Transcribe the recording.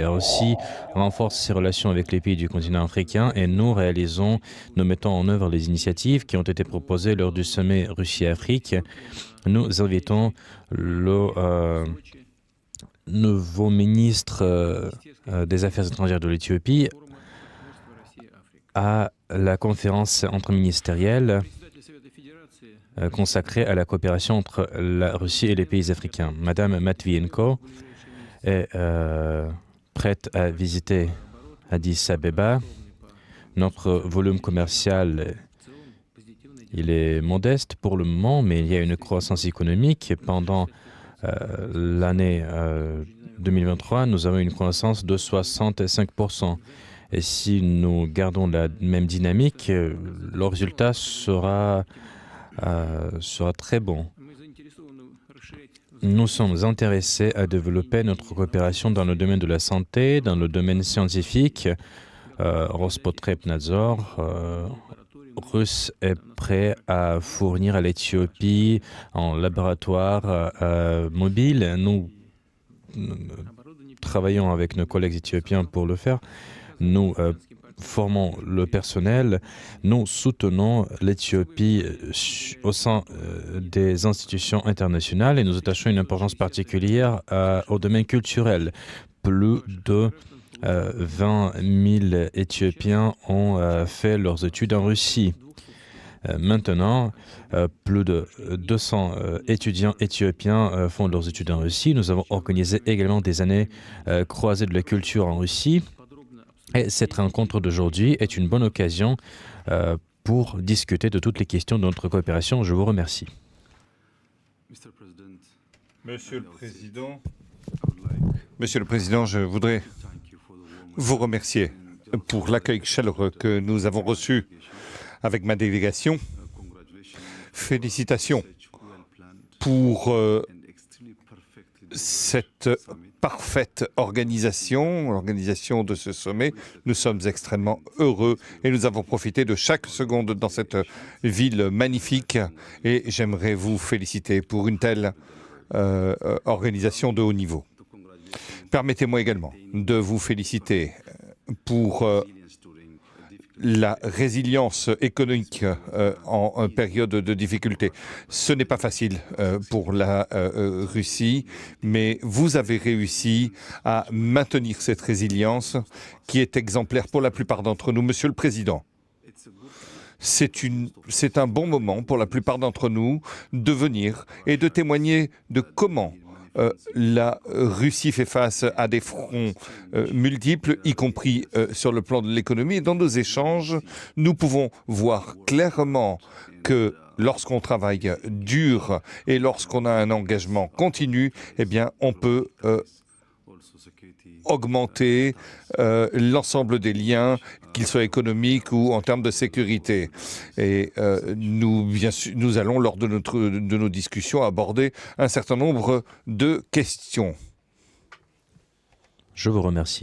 La Russie renforce ses relations avec les pays du continent africain et nous mettons en œuvre les initiatives qui ont été proposées lors du sommet Russie-Afrique. Nous invitons le nouveau ministre des Affaires étrangères de l'Éthiopie à la conférence interministérielle consacrée à la coopération entre la Russie et les pays africains. Madame Matvienko est prête à visiter Addis Abeba. Notre volume commercial, il est modeste pour le moment, mais il y a une croissance économique. Pendant l'année 2023, nous avons une croissance de 65%. Et si nous gardons la même dynamique, le résultat sera très bon. Nous sommes intéressés à développer notre coopération dans le domaine de la santé, dans le domaine scientifique. Rospotrebnadzor russe est prêt à fournir à l'Éthiopie un laboratoire mobile. Nous travaillons avec nos collègues éthiopiens pour le faire. Nous formons le personnel, nous soutenons l'Éthiopie au sein des institutions internationales et nous attachons une importance particulière au domaine culturel. Plus de 20 000 Éthiopiens ont fait leurs études en Russie. Maintenant, plus de 200 étudiants éthiopiens font leurs études en Russie. Nous avons organisé également des années croisées de la culture en Russie. Et cette rencontre d'aujourd'hui est une bonne occasion pour discuter de toutes les questions de notre coopération. Je vous remercie. Monsieur le Président, je voudrais vous remercier pour l'accueil chaleureux que nous avons reçu avec ma délégation. Félicitations pour cette parfaite organisation de ce sommet. Nous sommes extrêmement heureux et nous avons profité de chaque seconde dans cette ville magnifique et j'aimerais vous féliciter pour une telle organisation de haut niveau. Permettez-moi également de vous féliciter pour la résilience économique en période de difficulté. Ce n'est pas facile pour la Russie, mais vous avez réussi à maintenir cette résilience qui est exemplaire pour la plupart d'entre nous. Monsieur le Président, c'est un bon moment pour la plupart d'entre nous de venir et de témoigner de comment la Russie fait face à des fronts multiples, y compris sur le plan de l'économie. Et dans nos échanges, nous pouvons voir clairement que lorsqu'on travaille dur et lorsqu'on a un engagement continu, eh bien, on peut augmenter l'ensemble des liens, qu'ils soient économiques ou en termes de sécurité. Et nous allons, lors de nos discussions, aborder un certain nombre de questions. Je vous remercie.